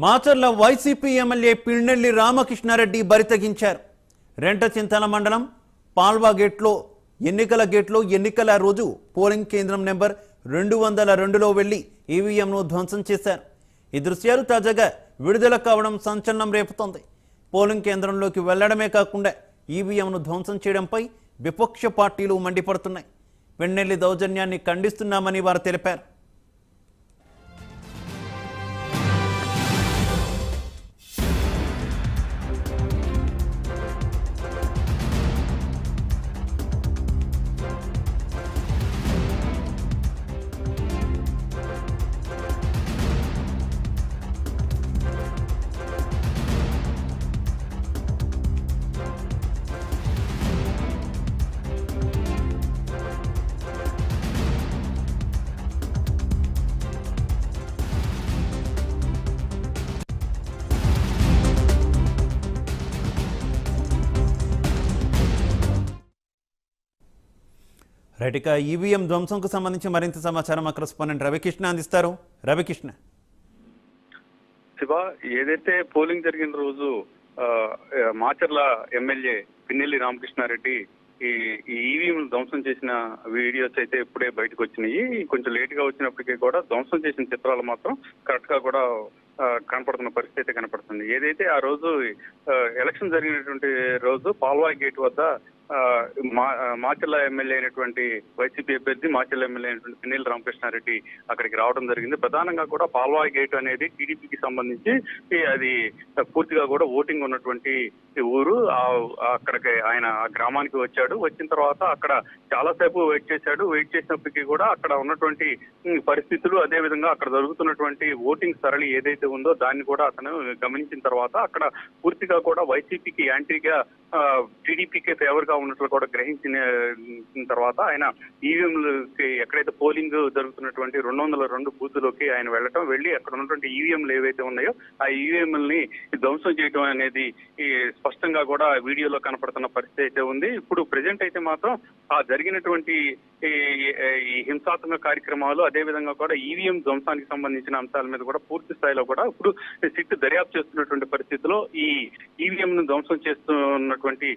Macherla YCP MLA Pinnelli Ramakrishna Reddy బరితెగించారు. రెంటచింతల మండలం పాల్వా గేట్లో ఎన్నికల రోజు పోలింగ్ కేంద్రం నెంబర్ 202లో వెళ్లి ఈవీఎంను ధ్వంసం చేశారు. ఈ దృశ్యాలు తాజాగా విడుదల కావడం సంచలనం రేపుతోంది. పోలింగ్ కేంద్రంలోకి వెళ్లడమే కాకుండా ఈవీఎంను ధ్వంసం చేయడంపై విపక్ష పార్టీలు మండిపడుతున్నాయి. పిన్నెల్లి దౌర్జన్యాన్ని ఖండిస్తున్నామని వారు తెలిపారు. రైట్, ఇక ఈవీఎం ధ్వంసంకు సంబంధించి మరింత సమాచారం మా కరెస్పాండెంట్ రవికృష్ణ అందిస్తారు. రవికృష్ణ. శివ, ఏదైతే పోలింగ్ జరిగిన రోజు మాచర్ల ఎమ్మెల్యే పిన్నెల్లి రామకృష్ణారెడ్డి ఈ ఈవీఎం ధ్వంసం చేసిన వీడియోస్ అయితే ఇప్పుడే బయటకు వచ్చినాయి. కొంచెం లేట్ గా వచ్చినప్పటికీ కూడా ధ్వంసం చేసిన చిత్రాలు మాత్రం కరెక్ట్ గా కూడా కనపడుతున్న పరిస్థితి అయితే కనపడుతుంది. ఏదైతే ఆ రోజు ఎలక్షన్ జరిగినటువంటి రోజు పాల్వా గేట్ వద్ద మాచర్ల ఎమ్మెల్యే అయినటువంటి వైసీపీ అభ్యర్థి మాచర్ల ఎమ్మెల్యే అయినటువంటి పిన్నెల్లి రామకృష్ణారెడ్డి అక్కడికి రావడం జరిగింది. ప్రధానంగా కూడా పాల్వా గేట్ అనేది టీడీపీకి సంబంధించి అది పూర్తిగా కూడా ఓటింగ్ ఉన్నటువంటి ఊరు. అక్కడికి ఆయన ఆ గ్రామానికి వచ్చాడు. వచ్చిన తర్వాత అక్కడ చాలాసేపు వెయిట్ చేశాడు. వెయిట్ చేసినప్పటికీ కూడా అక్కడ ఉన్నటువంటి పరిస్థితులు, అదే విధంగా అక్కడ జరుగుతున్నటువంటి ఓటింగ్ సరళి ఏదైతే ఉందో దాన్ని కూడా అతను గమనించిన తర్వాత అక్కడ పూర్తిగా కూడా వైసీపీకి యాంటీగా టీడీపీకి ఫేవర్ గా ఉన్నట్లు కూడా గ్రహించిన తర్వాత ఆయన ఈవీఎంలకి ఎక్కడైతే పోలింగ్ జరుగుతున్నటువంటి 202 బూత్లోకి ఆయన వెళ్ళి అక్కడ ఉన్నటువంటి ఈవీఎంలు ఏవైతే ఉన్నాయో ఆ ఈవీఎంలని ధ్వంసం చేయడం అనేది స్పష్టంగా కూడా వీడియోలో కనపడుతున్న పరిస్థితి అయితే ఉంది. ఇప్పుడు ప్రెజెంట్ అయితే మాత్రం ఆ జరిగినటువంటి ఈ హింసాత్మక కార్యక్రమాలు, అదే విధంగా కూడా ఈవీఎం ధ్వంసానికి సంబంధించిన అంశాల మీద కూడా పూర్తి స్థాయిలో కూడా ఇప్పుడు సిట్ దర్యాప్తు చేస్తున్నటువంటి పరిస్థితిలో ఈ ఈవీఎం ను ధ్వంసం చేస్తున్నటువంటి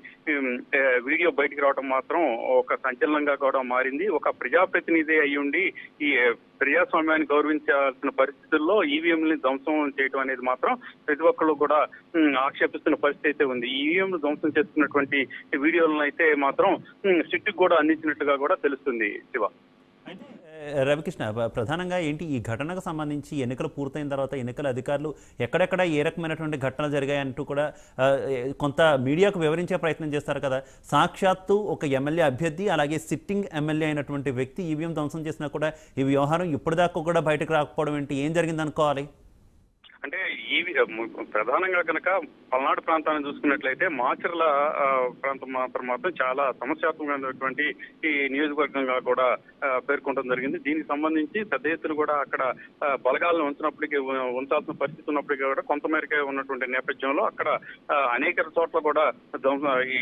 వీడియో బయటకు రావడం మాత్రం ఒక సంచలనంగా కూడా మారింది. ఒక ప్రజాప్రతినిధి అయ్యుండి ఈ ప్రజాస్వామ్యాన్ని గౌరవించాల్సిన పరిస్థితుల్లో ఈవీఎంని ధ్వంసం చేయడం అనేది మాత్రం ప్రతి ఒక్కళ్ళు కూడా ఆక్షేపిస్తున్న పరిస్థితి అయితే ఉంది. ఈవీఎం ధ్వంసం చేస్తున్నటువంటి వీడియోలను అయితే మాత్రం సిట్ కూడా అందించినట్టుగా కూడా తెలుస్తుంది. శివ, రవికృష్ణ, ప్రధానంగా ఏంటి ఈ ఘటనకు సంబంధించి ఎన్నికలు పూర్తయిన తర్వాత ఎన్నికల అధికారులు ఎక్కడెక్కడ ఏ రకమైనటువంటి ఘటనలు జరిగాయంటూ కూడా కొంత మీడియాకు వివరించే ప్రయత్నం చేస్తారు కదా. సాక్షాత్తు ఒక ఎమ్మెల్యే అభ్యర్థి, అలాగే సిట్టింగ్ ఎమ్మెల్యే అయినటువంటి వ్యక్తి ఈవీఎం ధ్వంసం చేసినా కూడా ఈ వ్యవహారం ఇప్పటిదాకా కూడా బయటకు రాకపోవడం ఏంటి? ఏం జరిగిందనుకోవాలి? అంటే ప్రధానంగా కనుక పల్నాడు ప్రాంతాన్ని చూసుకున్నట్లయితే మాచర్ల ప్రాంతం మాత్రం చాలా సమస్యాత్మకమైనటువంటి ఈ నియోజకవర్గంగా కూడా పేర్కొనడం జరిగింది. దీనికి సంబంధించి పెద్ద ఎత్తున కూడా అక్కడ బలగాలను ఉంచాల్సిన పరిస్థితి ఉన్నప్పటికీ కూడా కొంతమేరకే ఉన్నటువంటి నేపథ్యంలో అక్కడ అనేక చోట్ల కూడా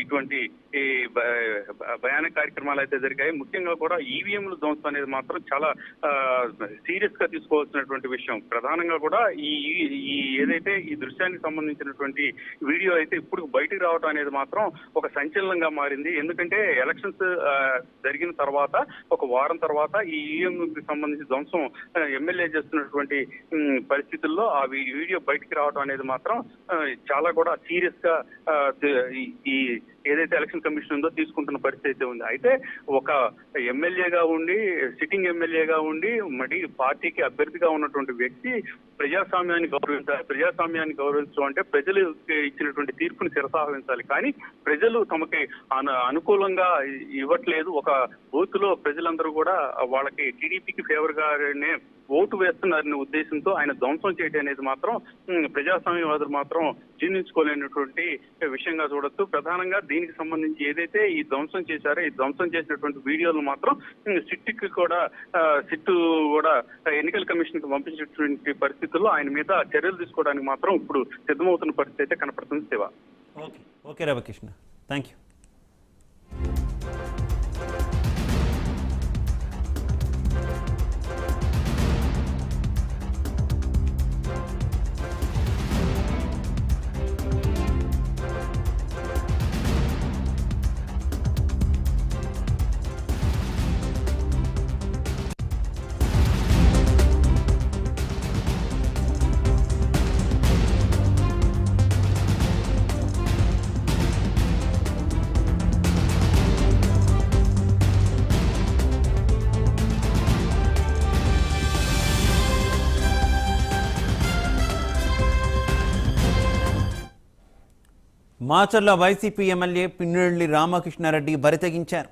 ఇటువంటి ఈ భయానక కార్యక్రమాలు అయితే జరిగాయి. ముఖ్యంగా కూడా ఈవీఎంలు ధ్వంసం అనేది మాత్రం చాలా సీరియస్ గా తీసుకోవాల్సినటువంటి విషయం. ప్రధానంగా కూడా ఈ ఏదైతే ఈ దృశ్యానికి సంబంధించినటువంటి వీడియో అయితే ఇప్పుడు బయటకు రావడం అనేది మాత్రం ఒక సంచలనంగా మారింది. ఎందుకంటే ఎలక్షన్స్ జరిగిన తర్వాత ఒక వారం తర్వాత ఈ ఈవీఎంకి సంబంధించి ధ్వంసం ఎమ్మెల్యే చేస్తున్నటువంటి పరిస్థితుల్లో ఆ వీడియో బయటకు రావడం అనేది మాత్రం చాలా కూడా సీరియస్ గా ఈ ఏదైతే ఎలక్షన్ కమిషన్ ఉందో తీసుకుంటున్న పరిస్థితి అయితే ఉంది. అయితే ఒక ఎమ్మెల్యేగా ఉండి, సిట్టింగ్ ఎమ్మెల్యేగా ఉండి, మరి పార్టీకి అభ్యర్థిగా ఉన్నటువంటి వ్యక్తి ప్రజాస్వామ్యాన్ని గౌరవించాలి. ప్రజాస్వామ్యాన్ని గౌరవించడం అంటే ప్రజలు ఇచ్చినటువంటి తీర్పుని శిరసావహించాలి. కానీ ప్రజలు తమకి అనుకూలంగా ఇవ్వట్లేదు. ఒక బూత్ లో ప్రజలందరూ కూడా వాళ్ళకి టీడీపీకి ఫేవర్ గానే ఓటు వేస్తున్నారనే ఉద్దేశంతో ఆయన ధ్వంసం చేయడం అనేది మాత్రం ప్రజాస్వామ్యవాదులు మాత్రం జీర్ణించుకోలేనటువంటి విషయంగా చూడొచ్చు. ప్రధానంగా దీనికి సంబంధించి ఏదైతే ఈ ధ్వంసం చేశారో ఈ ధ్వంసం చేసినటువంటి వీడియోలు మాత్రం సిట్టు కూడా ఎన్నికల కమిషన్ కి పంపించినటువంటి పరిస్థితుల్లో ఆయన మీద చర్యలు తీసుకోవడానికి మాత్రం ఇప్పుడు సిద్ధమవుతున్న పరిస్థితి అయితే కనపడుతుంది. Siva, okay Ravikrishna, thank you. Macherla YCP MLA Pinnelli Ramakrishna Reddy బరితెగించారు.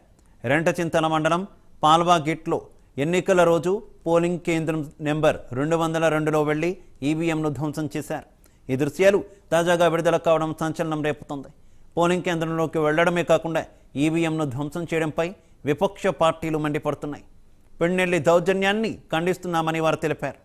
రెంటచింతల మండలం పాల్వా గేట్లో ఎన్నికల రోజు పోలింగ్ కేంద్రం నెంబర్ 202లో వెళ్లి ఈవీఎంను ధ్వంసం చేశారు. ఈ దృశ్యాలు తాజాగా విడుదల కావడం సంచలనం రేపుతోంది. పోలింగ్ కేంద్రంలోకి వెళ్లడమే కాకుండా ఈవీఎంను ధ్వంసం చేయడంపై విపక్ష పార్టీలు మండిపడుతున్నాయి. పిన్నెల్లి దౌర్జన్యాన్ని ఖండిస్తున్నామని వారు తెలిపారు.